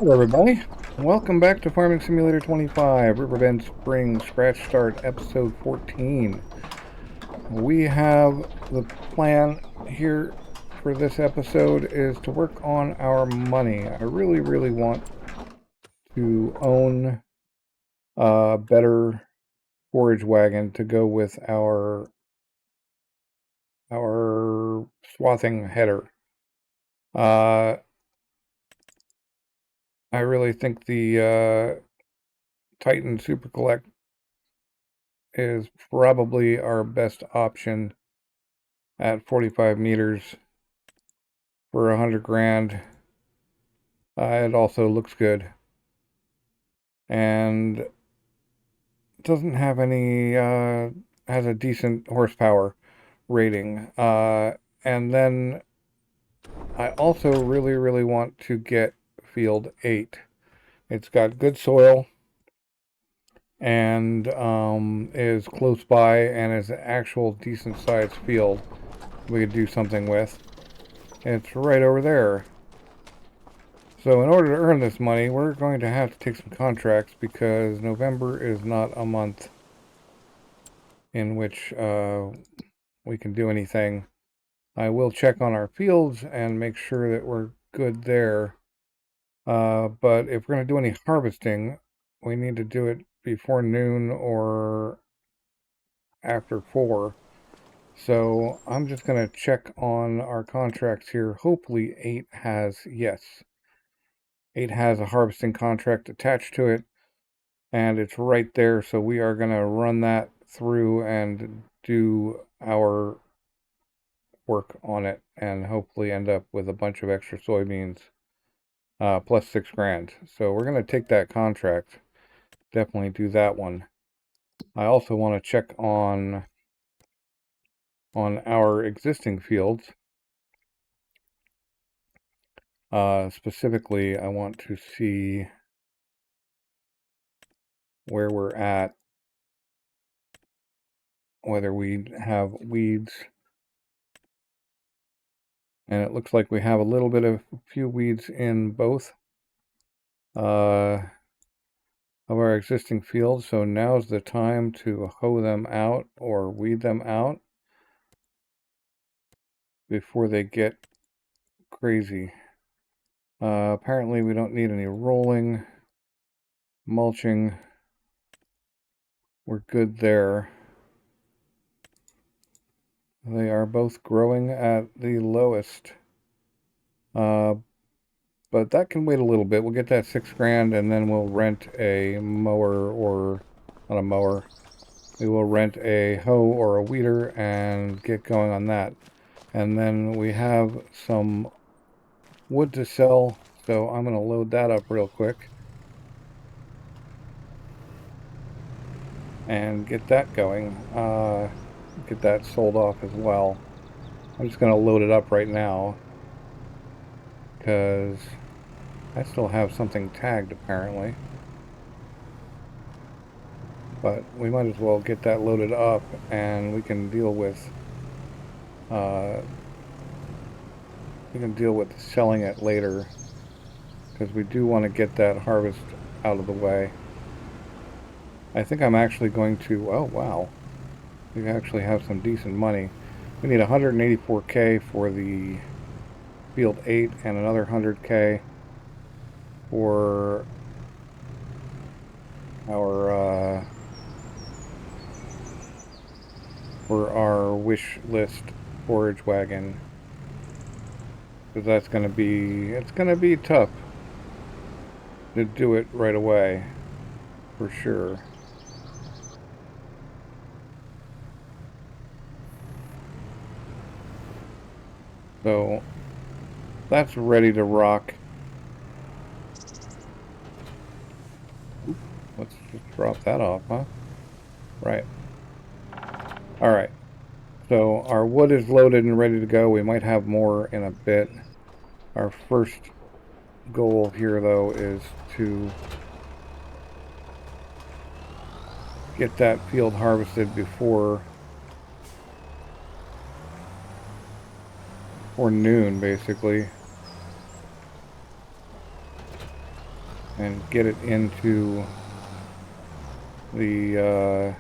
Hello everybody, welcome back to Farming Simulator 25, Riverbend Springs, Scratch Start, Episode 14. We have the plan here for this episode is to work on our money. I really want to own a better forage wagon to go with our swathing header. I really think the Titan Super Collect is probably our best option at 45 meters for 100 grand. It also looks good and doesn't have any, has a decent horsepower rating. And then I also really want to get Field 8. It's got good soil and is close by and is an actual decent sized field we could do something with. It's right over there. So in order to earn this money, we're going to have to take some contracts because November is not a month in which we can do anything. I will check on our fields and make sure that we're good there. But if we're going to do any harvesting, we need to do it before noon or after 4. So I'm just going to check on our contracts here. Hopefully 8 has, yes. 8 has a harvesting contract attached to it, and it's right there, so we are going to run that through and do our work on it and hopefully end up with a bunch of extra soybeans, plus 6 grand. So we're going to take that contract, definitely do that one. I also want to check on our existing fields. Specifically, I want to see where we're at, whether we have weeds. And it looks like we have a little bit of a few weeds in both of our existing fields. So now's the time to hoe them out or weed them out before they get crazy. Apparently we don't need any rolling, mulching. We're good there. They are both growing at the lowest. But that can wait a little bit. We'll get that 6 grand and then we'll rent a mower, or not a mower. We will rent a hoe or a weeder and get going on that. And then we have some wood to sell, so I'm going to load that up real quick and get that going. Get that sold off as well. I'm just going to load it up right now because I still have something tagged apparently. But we might as well get that loaded up and we can deal with selling it later, because we do want to get that harvest out of the way. I think I'm actually going to, oh wow, we actually have some decent money. We need 184k for the field 8 and another 100k for our wish list forage wagon, because that's going to be, it's going to be tough to do it right away for sure. So that's ready to rock. Let's just drop that off, huh? Right. Alright. So our wood is loaded and ready to go. We might have more in a bit. Our first goal here, though, is to get that field harvested before noon, basically. and get it into the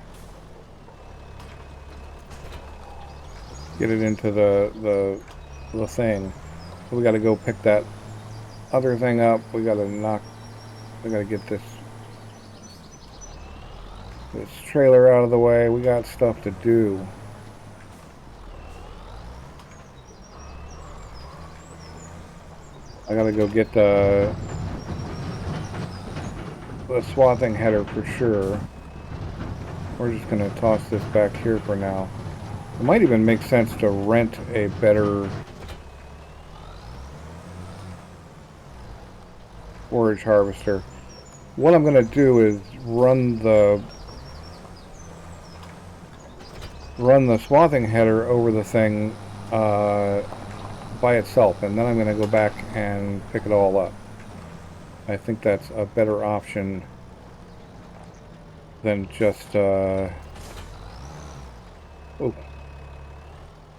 the thing. So we got to go pick that other thing up. We got to get this trailer out of the way. We got stuff to do. I gotta go get the swathing header for sure. We're just gonna toss this back here for now. It might even make sense to rent a better forage harvester. What I'm gonna do is run the swathing header over the thing by itself, and then I'm gonna go back and pick it all up. I think that's a better option than just oh,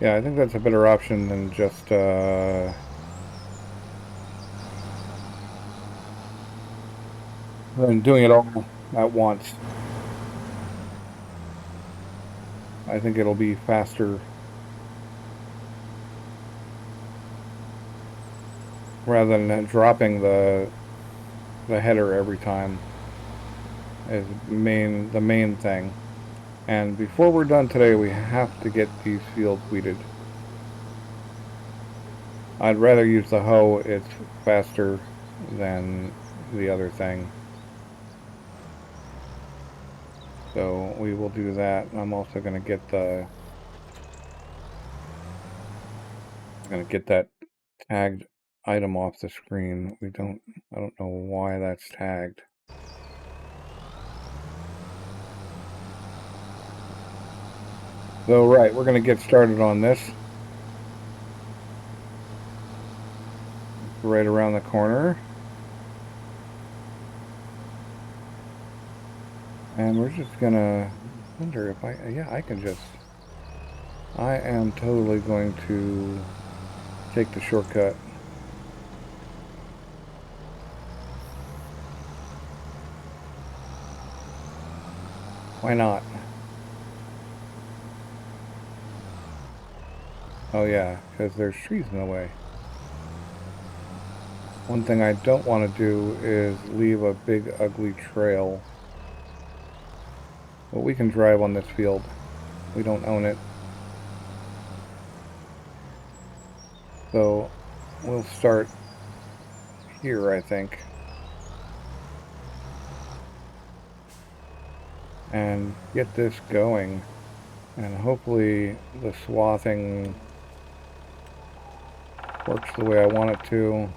yeah, I think that's a better option than just than doing it all at once. I think it'll be faster rather than dropping the header every time is the main thing. And before we're done today, we have to get these fields weeded. I'd rather use the hoe. It's faster than the other thing. So we will do that. I'm also going to get that tagged item off the screen. I don't know why that's tagged. So right, we're going to get started on this. Right around the corner. And we're just gonna wonder if I am totally going to take the shortcut. Why not? Oh yeah, because there's trees in the way. One thing I don't want to do is leave a big ugly trail. But we can drive on this field. We don't own it. So we'll start here, I think. And get this going. And hopefully the swathing works the way I want it to.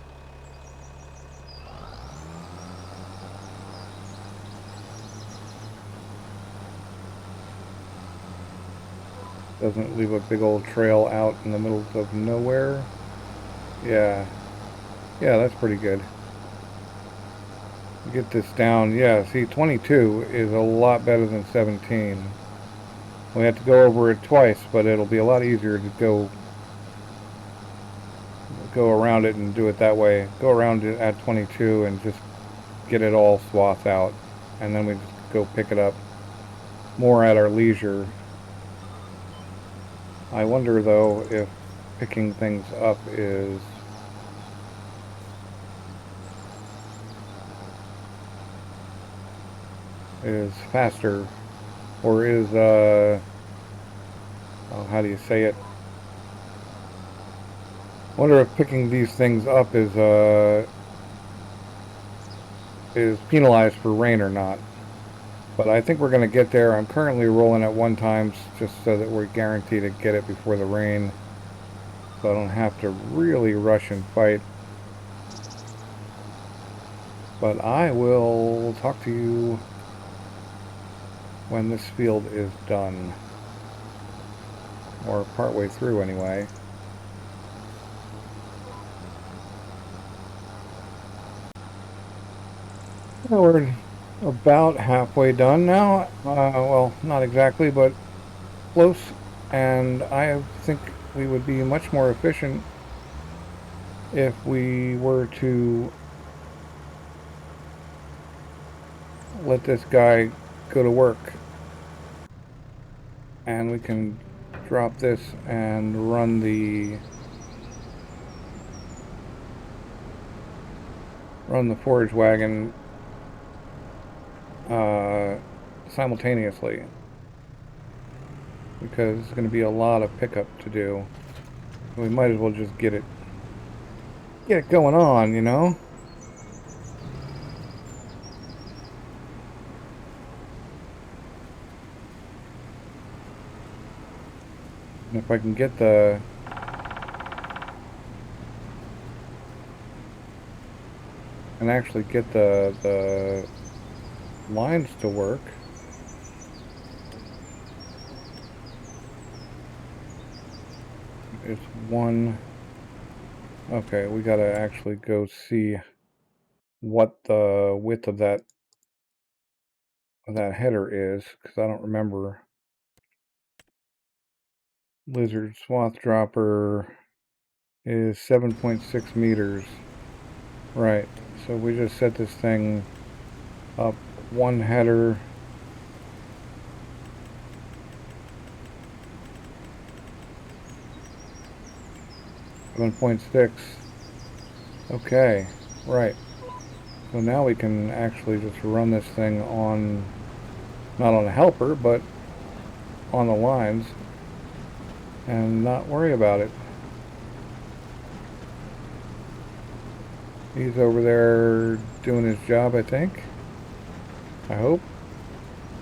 Doesn't leave a big old trail out in the middle of nowhere. Yeah, that's pretty good. Get this down. Yeah, see, 22 is a lot better than 17. We have to go over it twice, but it'll be a lot easier to go around it and do it that way. Go around it at 22 and just get it all swathed out, and then we just go pick it up more at our leisure. I wonder though if picking things up is faster, or is oh, how do you say it? I wonder if picking these things up is penalized for rain or not. But I think we're going to get there. I'm currently rolling at 1 time just so that we're guaranteed to get it before the rain, so I don't have to really rush and fight. But I will talk to you when this field is done, or partway through anyway. Well, we're about halfway done now. Well, not exactly, but close. And I think we would be much more efficient if we were to let this guy go to work. And we can drop this and run the forage wagon simultaneously, because it's going to be a lot of pickup to do. We might as well just get it going on, you know. And if I can get the actually get the lines to work. It's one. Okay, we gotta actually go see what the width of that header is, because I don't remember. Lizard swath dropper is 7.6 meters. Right, so we just set this thing up one header. .6. Okay, right. So now we can actually just run this thing on, not on a helper, but on the lines, and not worry about it. He's over there doing his job, I think. I hope.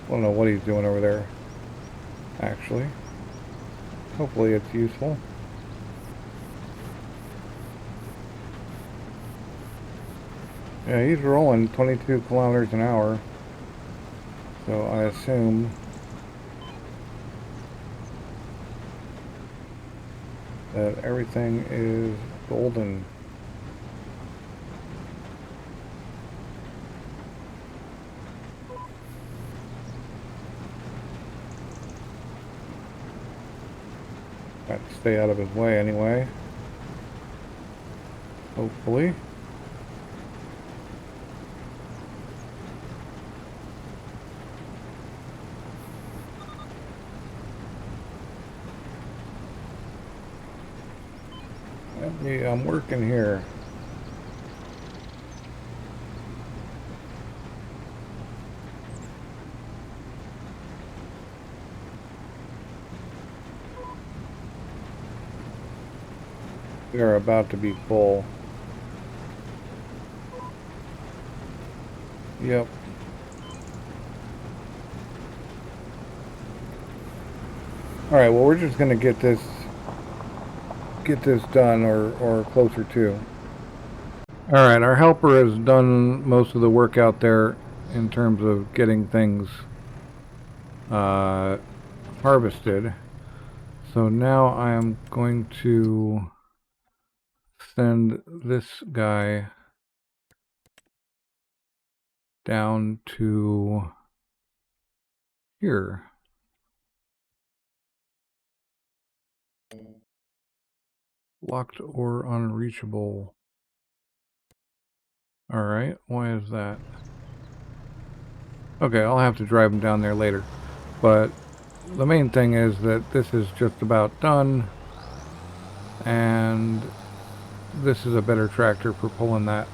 I don't know what he's doing over there, actually. Hopefully it's useful. Yeah, he's rolling 22 kilometers an hour. So I assume that everything is golden. Got to stay out of his way anyway. Hopefully. Yeah, I'm working here. We are about to be full. Yep. Alright, well, we're just gonna get this done, or closer to. Alright, our helper has done most of the work out there in terms of getting things harvested. So now I am going to send this guy down to here. Locked or unreachable. Alright, why is that? Okay, I'll have to drive him down there later. But the main thing is that this is just about done. And this is a better tractor for pulling that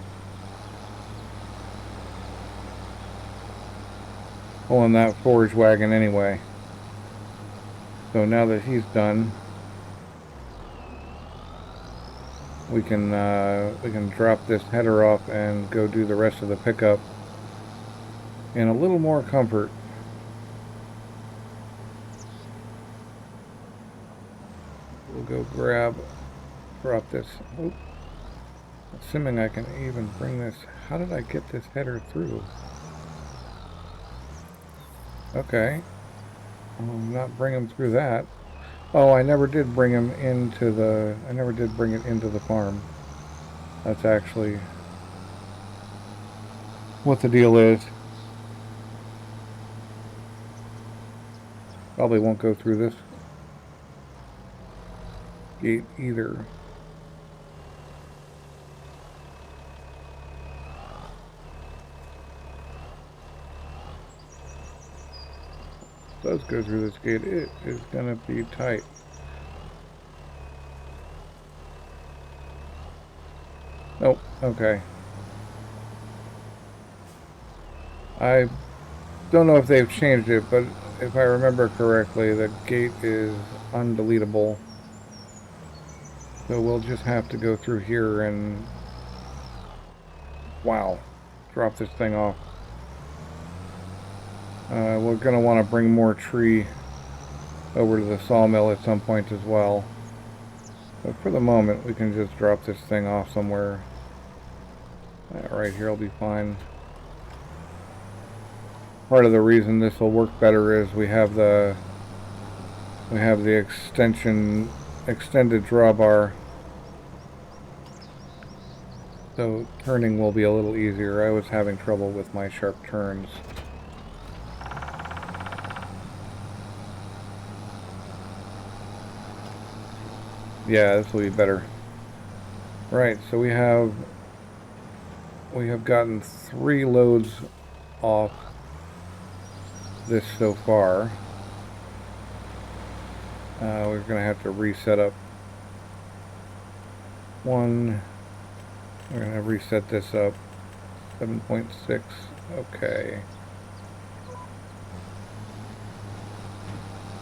forage wagon anyway. So now that he's done, we can drop this header off and go do the rest of the pickup in a little more comfort. We'll go drop this. Oop. Assuming I can even bring this. How did I get this header through? Okay. I'll not bring him through that. Oh, I never did bring him into the... I never did bring it into the farm. That's actually what the deal is. Probably won't go through this gate either. does go through this gate, it is gonna be tight. Nope, okay. I don't know if they've changed it, but if I remember correctly, the gate is undeletable. So we'll just have to go through here and, wow, drop this thing off. We're going to want to bring more tree over to the sawmill at some point as well. But for the moment, we can just drop this thing off somewhere. Right here will be fine. Part of the reason this will work better is we have the extended drawbar, so turning will be a little easier. I was having trouble with my sharp turns. Yeah, this will be better. Right, so we have gotten 3 loads off this so far. We're going to have to reset up one. We're going to reset this up. 7.6. Okay.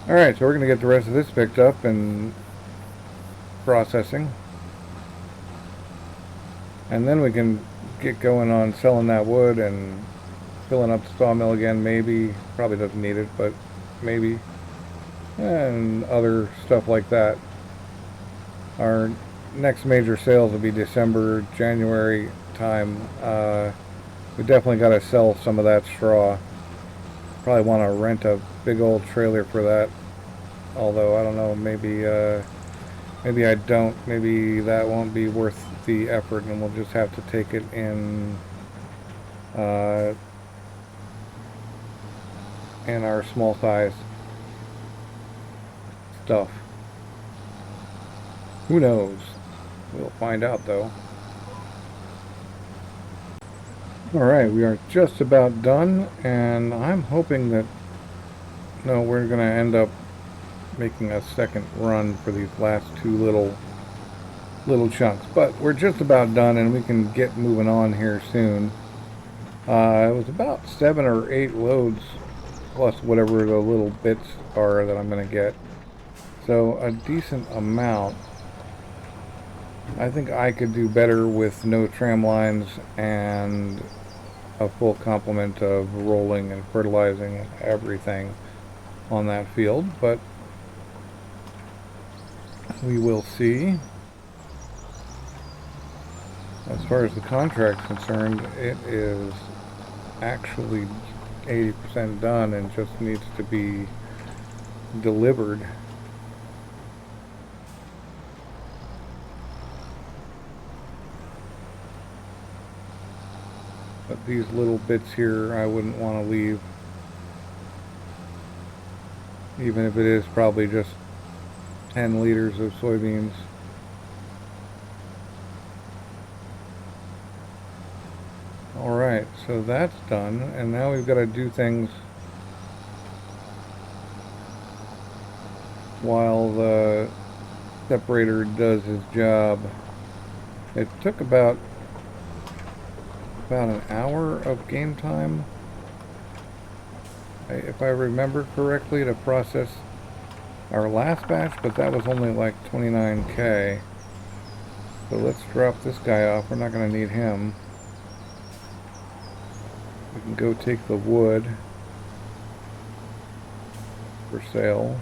Alright, so we're going to get the rest of this picked up and processing. And then we can get going on selling that wood and filling up the sawmill again, maybe. Probably doesn't need it, but maybe. And other stuff like that. Our next major sales will be December, January time. We definitely got to sell some of that straw. Probably want to rent a big old trailer for that. Although, I don't know, maybe I don't. Maybe that won't be worth the effort, and we'll just have to take it in our small size stuff. Who knows? We'll find out, though. Alright, we are just about done, and I'm hoping that, no, we're going to end up making a second run for these last 2 little chunks. But we're just about done, and we can get moving on here soon. It was about 7 or 8 loads, plus whatever the little bits are that I'm going to get. So a decent amount. I think I could do better with no tram lines and a full complement of rolling and fertilizing everything on that field, but we will see. As far as the contract's concerned, it is actually 80% done and just needs to be delivered. But these little bits here I wouldn't want to leave, even if it is probably just 10 liters of soybeans. Alright, so that's done, and now we've got to do things while the separator does his job. It took about an hour of game time, if I remember correctly, to process our last batch, but that was only like 29K. So let's drop this guy off. We're not going to need him. We can go take the wood for sale.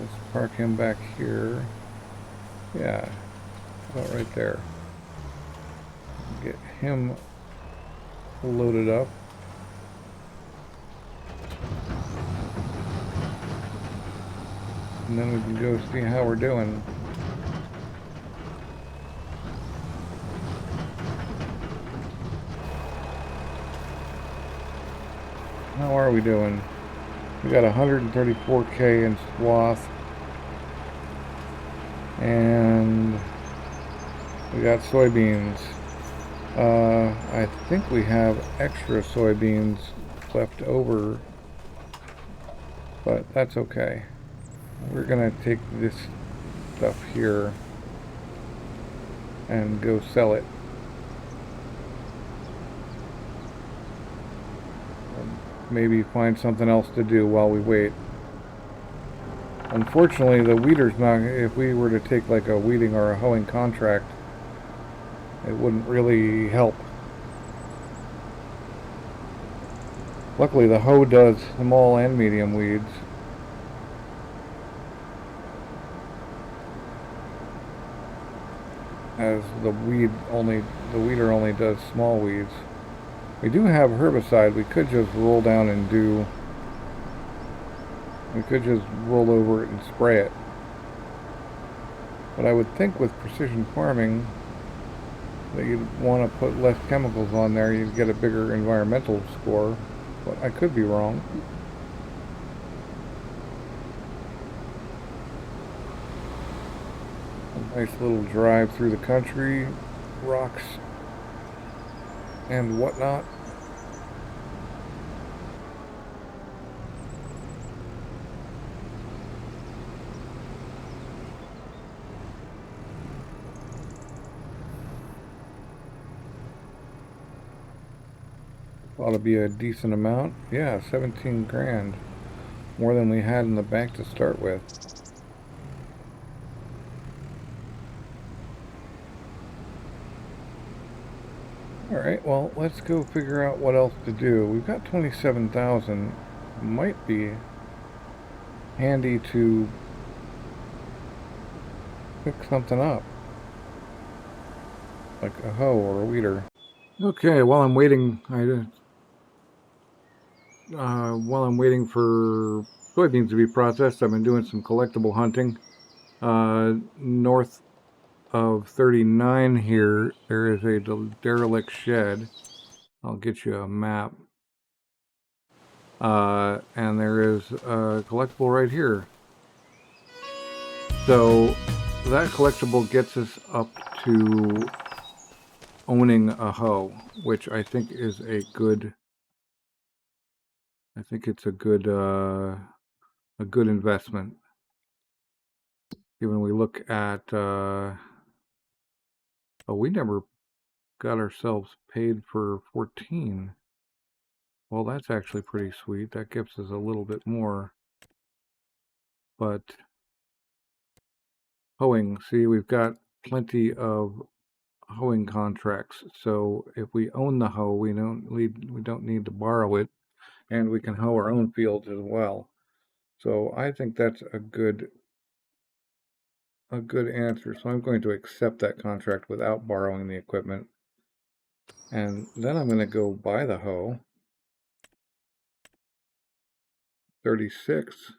Let's park him back here. Yeah, about right there. Get him loaded up. And then we can go see how we're doing. How are we doing? We got 134K in swath. And we got soybeans. I think we have extra soybeans left over, but that's okay. We're gonna take this stuff here and go sell it. Maybe find something else to do while we wait. Unfortunately, the weeder's not, if we were to take like a weeding or a hoeing contract, it wouldn't really help. Luckily, the hoe does small and medium weeds. As the weeder only does small weeds. We do have herbicide. We could just roll down and we could just roll over it and spray it. But I would think with precision farming that you'd want to put less chemicals on there, you'd get a bigger environmental score. But I could be wrong. A nice little drive through the country, rocks and whatnot. Ought to be a decent amount. Yeah, 17 grand. More than we had in the bank to start with. Alright, well, let's go figure out what else to do. We've got 27,000. Might be handy to pick something up. Like a hoe or a weeder. Okay, while I'm waiting, while I'm waiting for soybeans to be processed, I've been doing some collectible hunting. North of 39 here, there is a derelict shed. I'll get you a map. And there is a collectible right here. So that collectible gets us up to owning a hoe, which I think is a good, I think it's a good investment. Even we look at, oh, we never got ourselves paid for 14. Well, that's actually pretty sweet. That gives us a little bit more. But hoeing, see, we've got plenty of hoeing contracts. So if we own the hoe, we don't need to borrow it, and we can hoe our own fields as well. So I think that's a good answer. So I'm going to accept that contract without borrowing the equipment. And then I'm going to go buy the hoe. 36.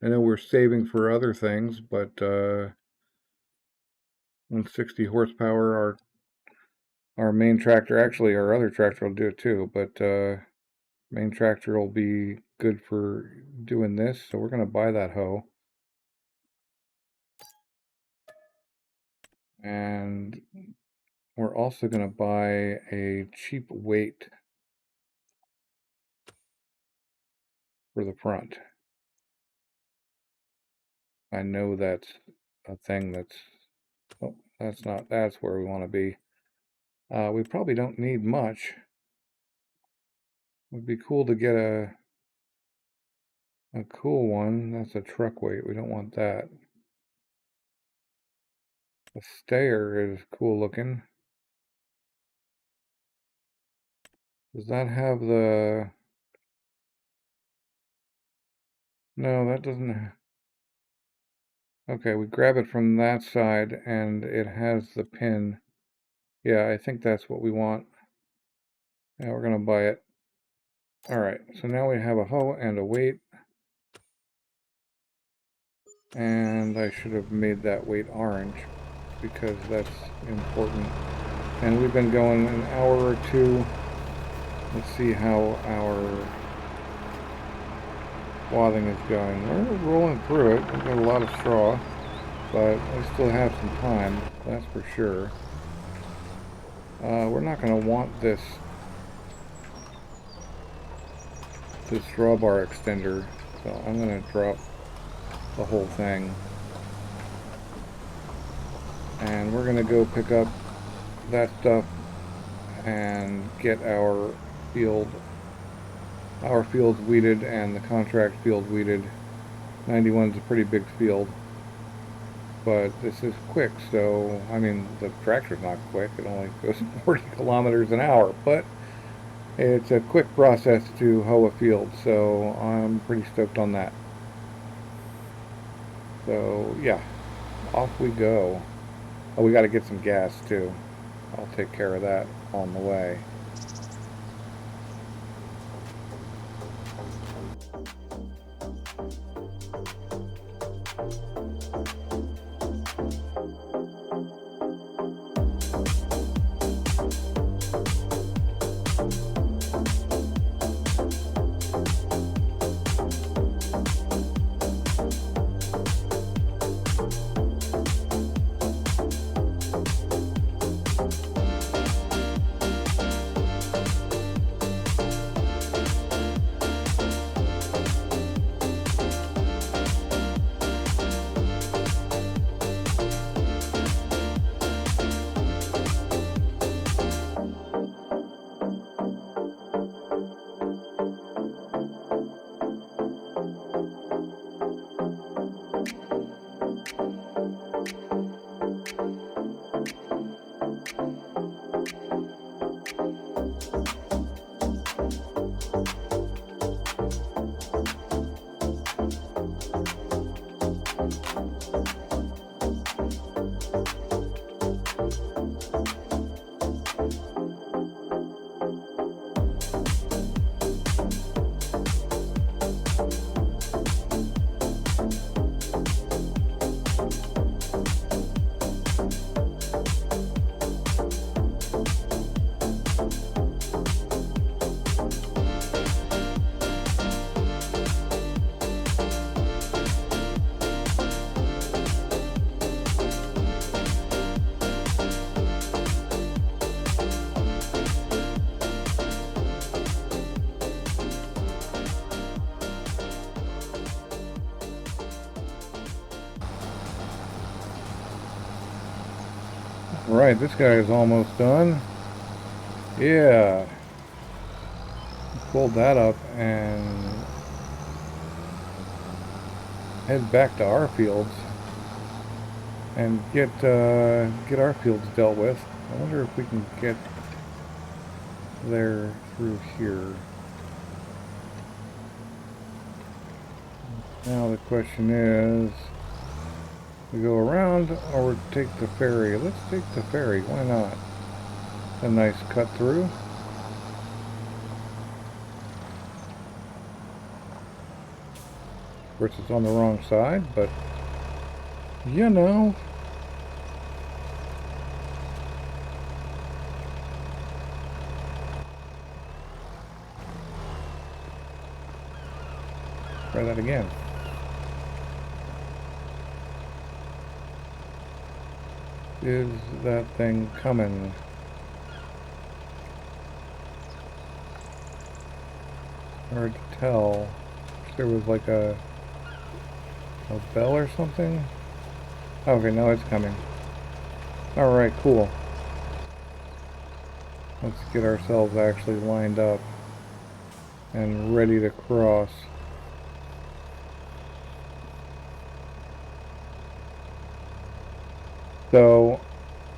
I know we're saving for other things, but 160 horsepower, our main tractor, actually our other tractor will do it too, but main tractor will be good for doing this, so we're going to buy that hoe. And we're also going to buy a cheap weight for the front. I know that's a thing that's, oh, that's where we want to be. We probably don't need much. It would be cool to get a cool one. That's a truck weight. We don't want that. The stayer is cool looking. Does that have the... No, that doesn't... Okay, we grab it from that side and it has the pin. Yeah, I think that's what we want. Yeah, we're gonna buy it. Alright, so now we have a hoe and a weight. And I should have made that weight orange because that's important. And we've been going an hour or two. Let's see how our swathing is going. We're rolling through it. We've got a lot of straw, but we still have some time, that's for sure. We're not going to want this drawbar extender, so I'm going to drop the whole thing. And we're going to go pick up that stuff and get our fields weeded and the contract field weeded. 91 is a pretty big field, but this is quick, so I mean the tractor's not quick, it only goes 40 kilometers an hour, but it's a quick process to hoe a field, so I'm pretty stoked on that. So yeah, off we go. Oh, we got to get some gas too. I'll take care of that on the way. Right, this guy is almost done. Yeah. Pulled that up and head back to our fields and get our fields dealt with. I wonder if we can get there through here. Now the question is, we go around or take the ferry? Let's take the ferry, why not? A nice cut through. Of course it's on the wrong side, but you know. Try that again. Is that thing coming? Hard to tell. There was like a bell or something. Okay, now it's coming. Alright, cool. Let's get ourselves actually lined up and ready to cross. So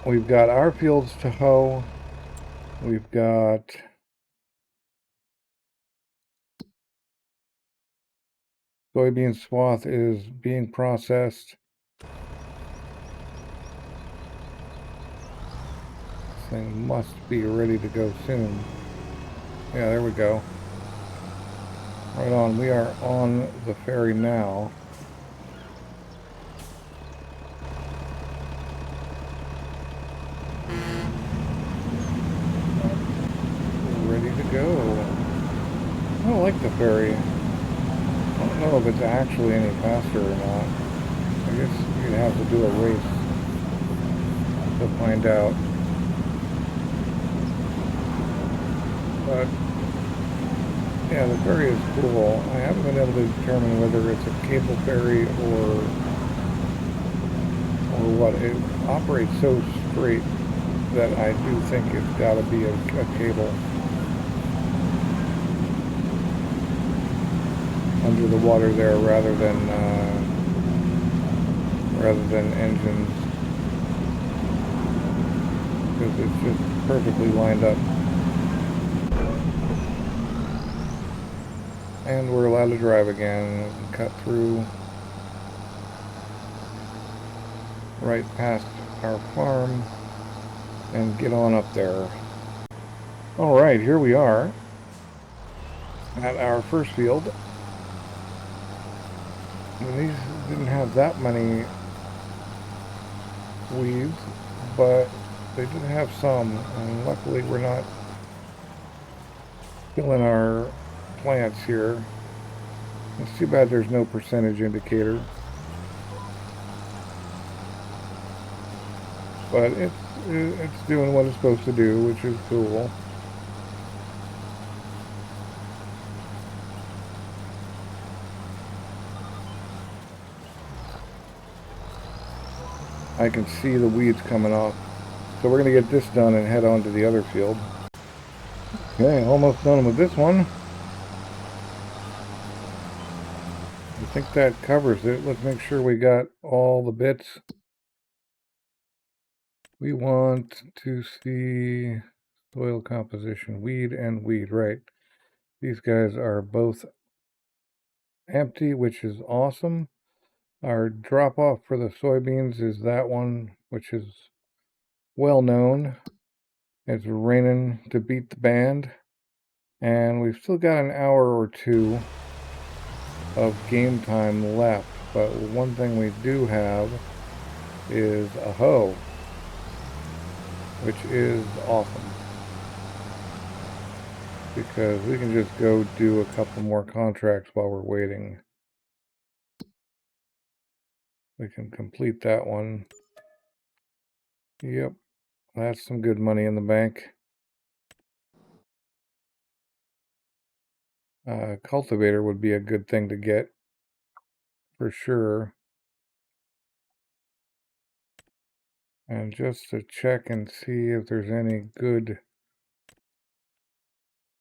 we've got our fields to hoe. We've got soybean swath is being processed. This thing must be ready to go soon. Yeah, there we go. Right on. We are on the ferry now. Ready to go. I don't like the ferry. I don't know if it's actually any faster or not. I guess you'd have to do a race to find out. But yeah, the ferry is cool. I haven't been able to determine whether it's a cable ferry or what. It operates so straight that I do think it's got to be a cable under the water there rather than engines, because it's just perfectly lined up. And we're allowed to drive again. We can cut through right past our farm and get on up there. Alright, here we are at our first field. And these didn't have that many weeds, but they did have some, and luckily we're not killing our plants here. It's too bad there's no percentage indicator, but it's doing what it's supposed to do, which is cool. I can see the weeds coming off, so we're going to get this done and head on to the other field. Okay, almost done with this one. I think that covers it. Let's make sure we got all the bits. We want to see soil composition, weed and weed, right. These guys are both empty, which is awesome. Our drop off for the soybeans is that one, which is well known. It's raining to beat the band. And we've still got an hour or two of game time left, but one thing we do have is a hoe, which is awesome, because we can just go do a couple more contracts while we're waiting. We can complete that one. Yep, that's some good money in the bank. Cultivator would be a good thing to get for sure. And just to check and see if there's any good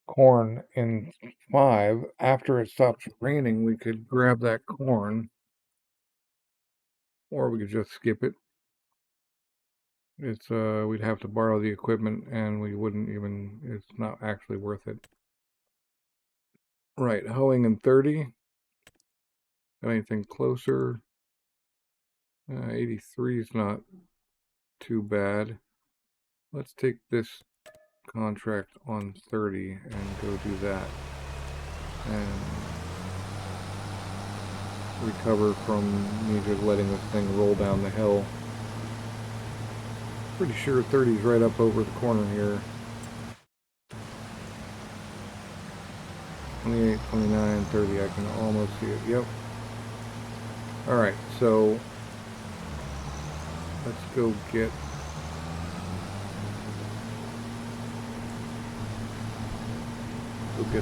corn in 5, after it stops raining, we could grab that corn, or we could just skip it. It's we'd have to borrow the equipment, and we wouldn't even, it's not actually worth it. Right, hoeing in 30. Anything closer? 83 is not too bad. Let's take this contract on 30 and go do that, and recover from me just letting this thing roll down the hill. Pretty sure 30 is right up over the corner here. 28, 29, 30, I can almost see it. Yep. Alright, so let's go get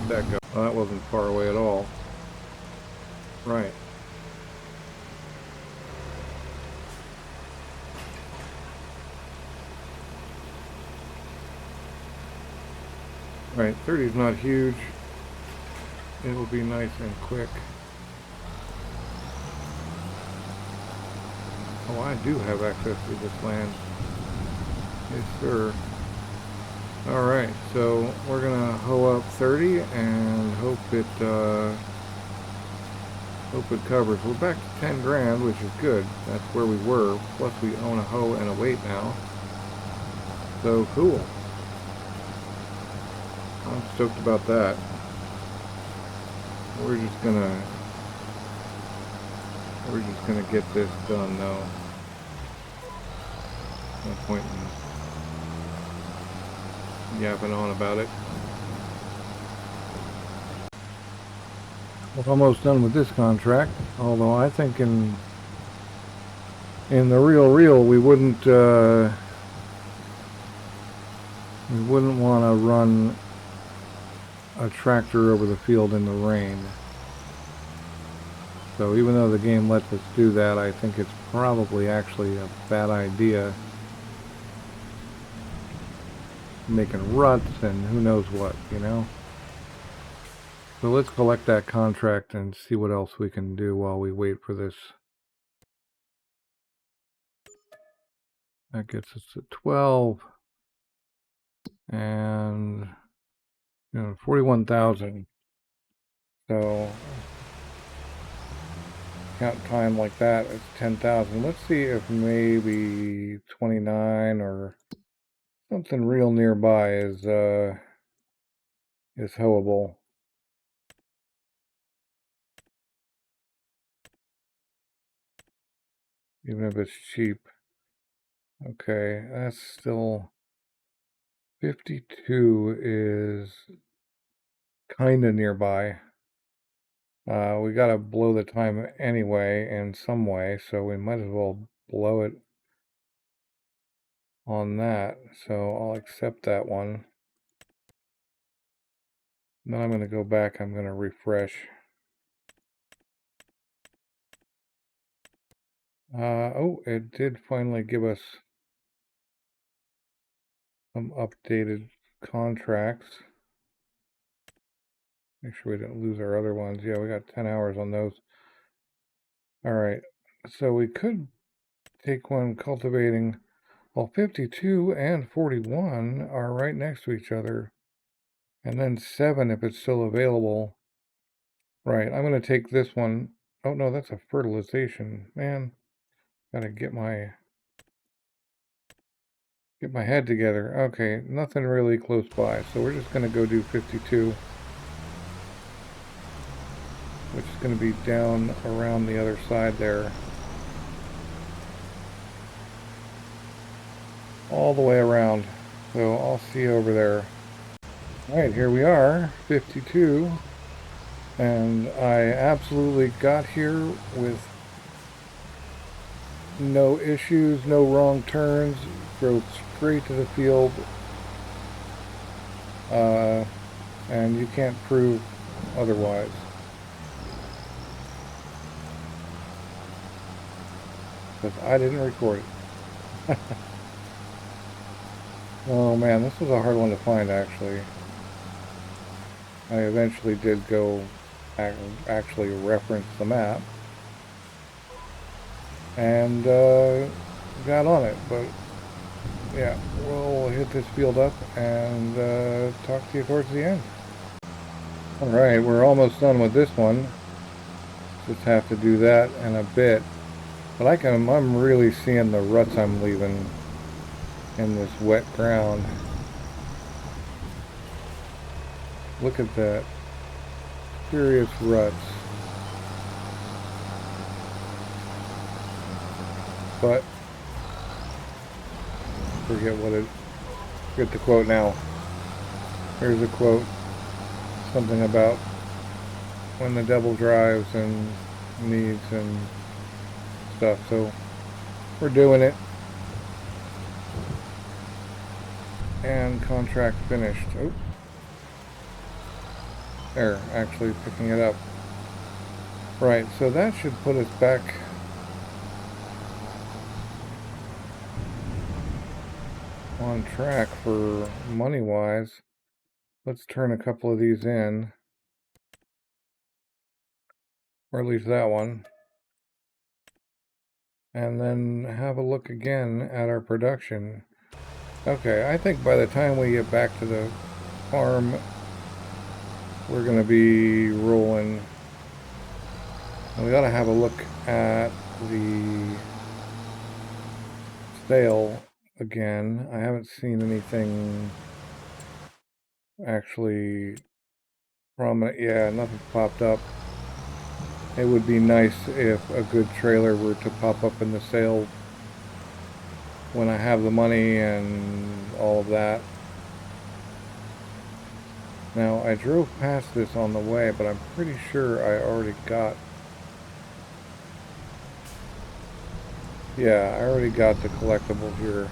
that going. Oh, that wasn't far away at all. Right. Right, 30 is not huge. It will be nice and quick. Oh, I do have access to this land. Yes, sir. Alright, so we're gonna hoe up 30 and hope it covers. We're back to 10 grand, which is good. That's where we were. Plus we own a hoe and a weight now. So cool. I'm stoked about that. We're just gonna get this done though. No point in yapping on about it. We're almost done with this contract, although I think in the real we wouldn't want to run a tractor over the field in the rain. So even though the game lets us do that, I think it's probably actually a bad idea. Making ruts and who knows what, you know? So let's collect that contract and see what else we can do while we wait for this. That gets us to 12. And, 41,000. So count time like that, it's 10,000. Let's see if maybe 29 or something real nearby is hoeable. Even if it's cheap. Okay, that's still 52 is kinda nearby. We gotta blow the time anyway in some way, so we might as well blow it on that. So I'll accept that one. Then I'm gonna go back, I'm gonna refresh. Oh, it did finally give us some updated contracts. Make sure we didn't lose our other ones. Yeah, we got 10 hours on those. All right, so we could take one cultivating. Well, 52 and 41 are right next to each other. And then 7 if it's still available. Right, I'm going to take this one. Oh, no, that's a fertilization. Man, gotta get my head together. Okay, nothing really close by. So we're just going to go do 52. Which is going to be down around the other side there. All the way around. So I'll see you over there. Alright, here we are, 52. And I absolutely got here with no issues, no wrong turns. Drove straight to the field. And you can't prove otherwise. Because I didn't record it. Oh man, this was a hard one to find actually. I eventually did go actually reference the map and got on it, but yeah, we'll hit this field up and talk to you towards the end. Alright, we're almost done with this one. Just have to do that in a bit. But I'm really seeing the ruts I'm leaving in this wet ground. Look at that. Serious ruts. But forget the quote now. Here's a quote. Something about when the devil drives and needs and stuff. So we're doing it. And contract finished. Oh. There, actually picking it up. Right, so that should put us back on track for money-wise. Let's turn a couple of these in. Or at least that one. And then have a look again at our production. Okay, I think by the time we get back to the farm, we're going to be rolling. And we got to have a look at the sale again. I haven't seen anything actually prominent. Yeah, nothing's popped up. It would be nice if a good trailer were to pop up in the sale when I have the money and all of that. Now, I drove past this on the way, but I'm pretty sure I already got... Yeah, I already got the collectible here.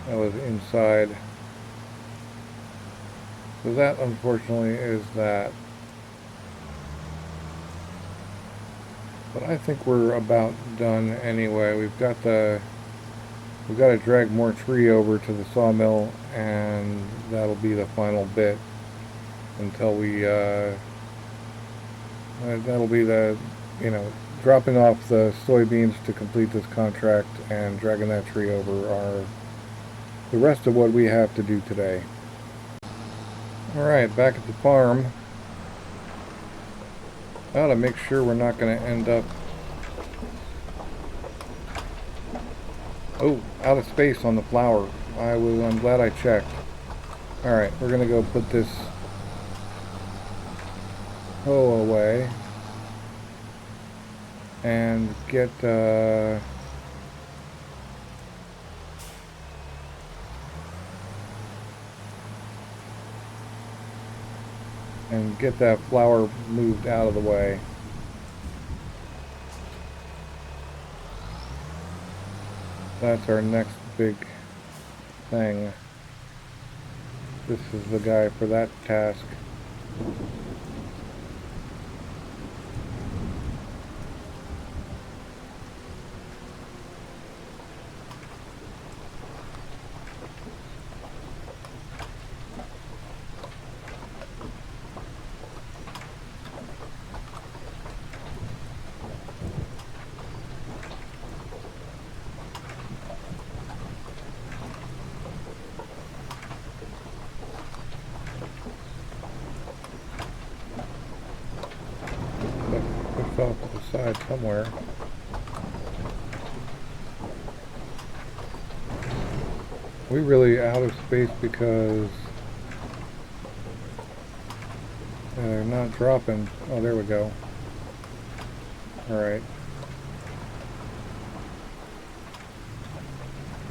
That was inside. So that, unfortunately, is that. But I think we're about done anyway. We've got to drag more tree over to the sawmill, and that'll be the final bit until we, that'll be the, dropping off the soybeans to complete this contract and dragging that tree over are the rest of what we have to do today. Alright, back at the farm. I ought to make sure we're not going to end up out of space on the flour. I'm glad I checked. Alright, we're going to go put this hoe away and get that flour moved out of the way. That's our next big thing. This is the guy for that task. Off to the side somewhere. We really out of space because they're not dropping. Oh, there we go. Alright.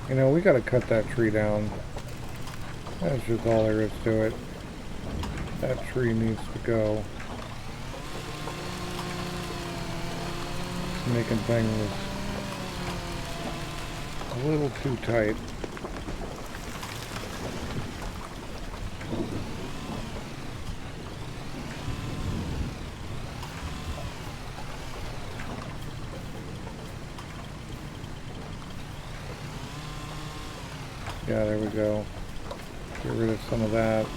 We gotta cut that tree down. That's just all there is to it. That tree needs to go. Making things a little too tight. Yeah, there we go. Get rid of some of that.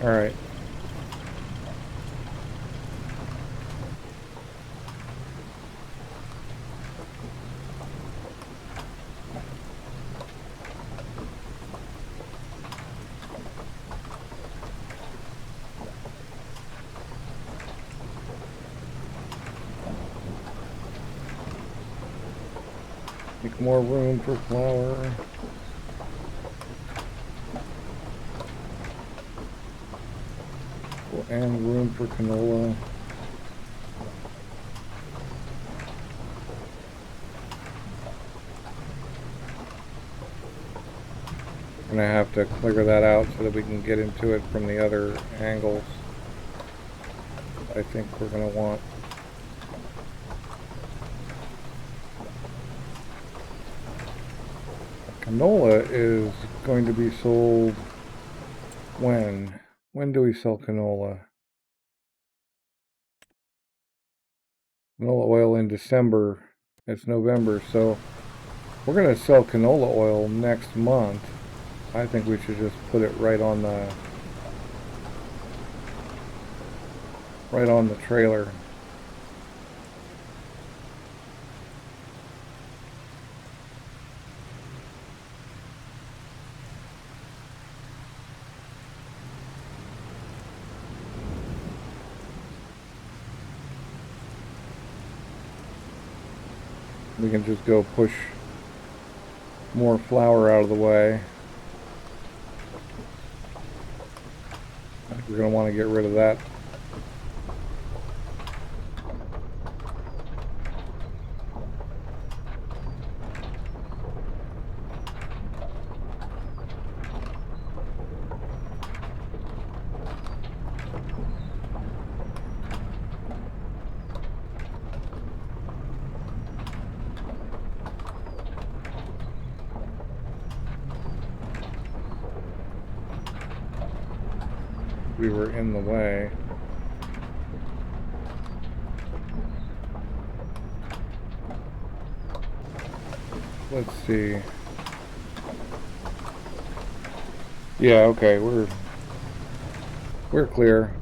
All right. Make more room for flour. And room for canola. I'm gonna have to clear that out so that we can get into it from the other angles. I think we're gonna want. Canola is going to be sold when? When do we sell canola? Canola oil in December. It's November, so we're going to sell canola oil next month. I think we should just put it right on the trailer. We can just go push more flour out of the way. We're going to want to get rid of that. we were in the way. Let's see. Yeah, okay, we're clear.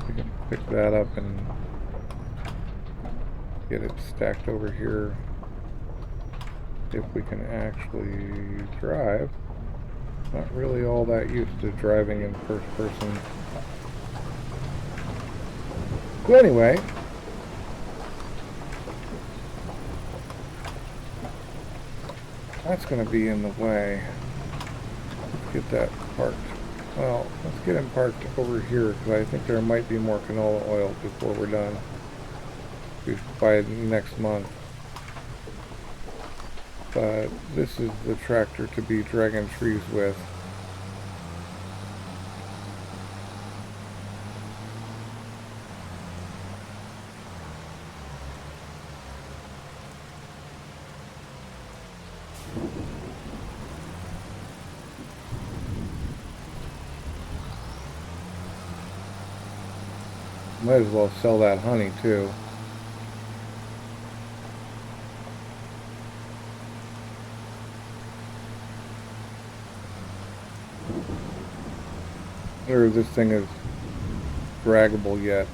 We can pick that up and get it stacked over here. If we can actually drive. Not really all that used to driving in first person. So anyway, that's going to be in the way. Let's get that parked. Well, let's get him parked over here because I think there might be more canola oil before we're done. By next month. But this is the tractor to be dragging trees with. Might as well sell that honey too. Or this thing is draggable yet.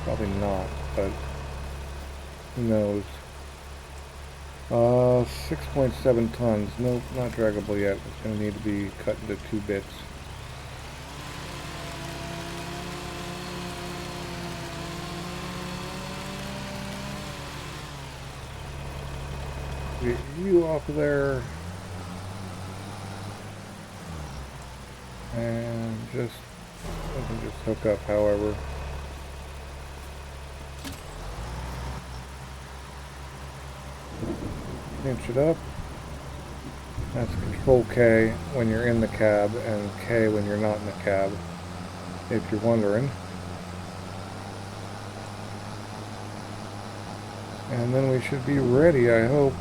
Probably not, but who knows. 6.7 tons. Nope, not draggable yet. It's going to need to be cut into 2 bits. Get you off of there. And just, I can just hook up however. Inch it up. That's Control K when you're in the cab and K when you're not in the cab, if you're wondering. And then we should be ready, I hope.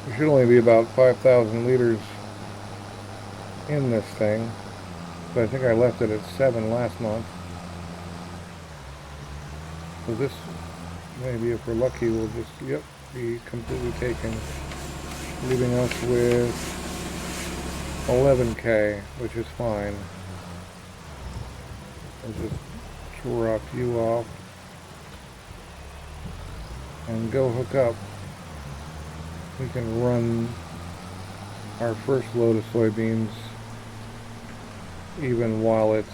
There should only be about 5,000 liters in this thing, but I think I left it at 7 last month. So this, maybe if we're lucky, will just, yep, be completely taken, leaving us with 11K, which is fine. I'll just drop you off and go hook up. We can run our first load of soybeans even while it's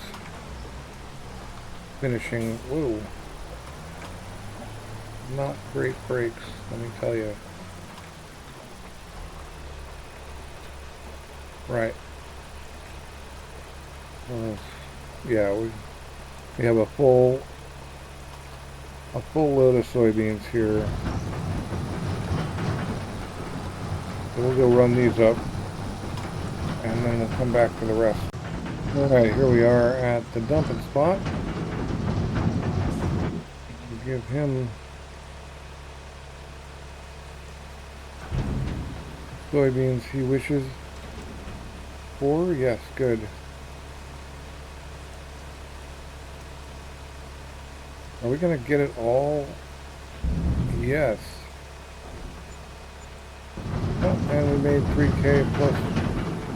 finishing. Whoa, not great brakes, let me tell you. Right. Yeah, we have a full load of soybeans here. So we'll go run these up, and then we'll come back for the rest. Alright, here we are at the dumping spot. We'll give him soybeans he wishes for. Yes, good. Are we going to get it all? Yes. Oh, and we made 3K plus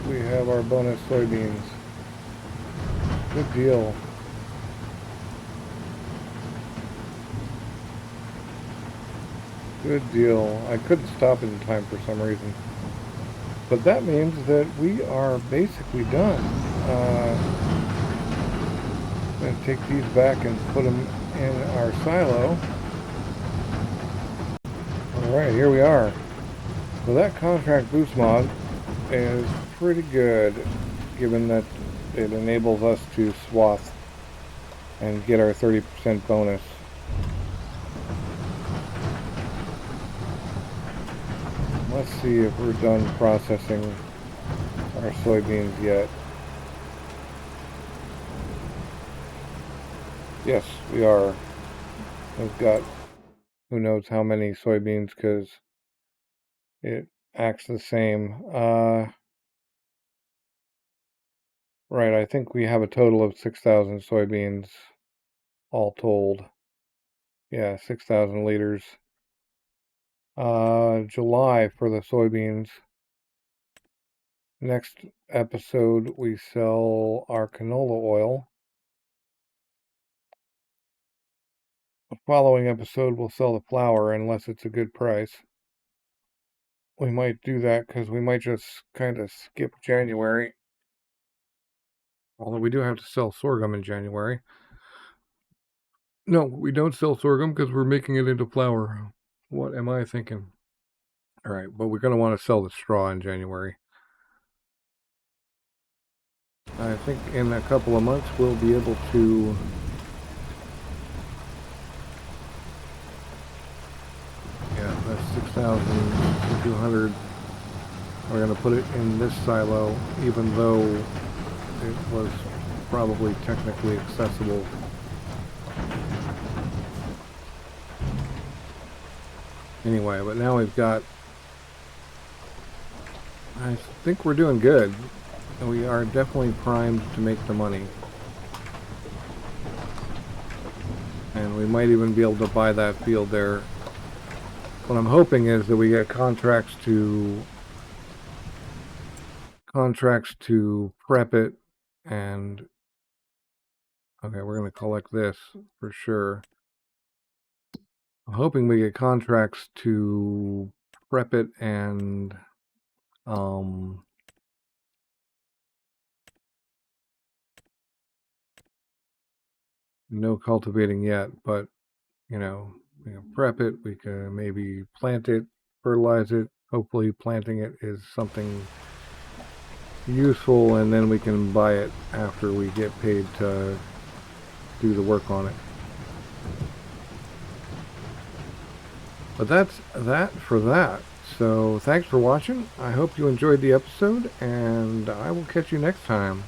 we have our bonus soybeans. Good deal. Good deal. I couldn't stop in time for some reason. But that means that we are basically done. I'm going to take these back and put them in our silo. Alright, here we are. So that contract boost mod is pretty good, given that it enables us to swath and get our 30% bonus. let's see if we're done processing our soybeans yet. Yes, we are. We've got who knows how many soybeans because it acts the same. Right, I think we have a total of 6,000 soybeans all told. Yeah, 6,000 liters. July for the soybeans. Next episode, we sell our canola oil. The following episode, we'll sell the flour unless it's a good price. We might do that because we might just kind of skip January. Although we do have to sell sorghum in January. No, we don't sell sorghum because we're making it into flour. What am I thinking? All right, but we're going to want to sell the straw in January. I think in a couple of months we'll be able to that's 6,200. We're going to put it in this silo even though it was probably technically accessible. Anyway, but now we've got, I think we're doing good. We are definitely primed to make the money. And we might even be able to buy that field there. What I'm hoping is that we get contracts to prep it, and okay, we're going to collect this for sure. I'm hoping we get contracts to prep it and no cultivating yet, but you know, we can prep it, we can maybe plant it, fertilize it. Hopefully planting it is something useful, and then we can buy it after we get paid to do the work on it. But that's that for that. So thanks for watching. I hope you enjoyed the episode, and I will catch you next time.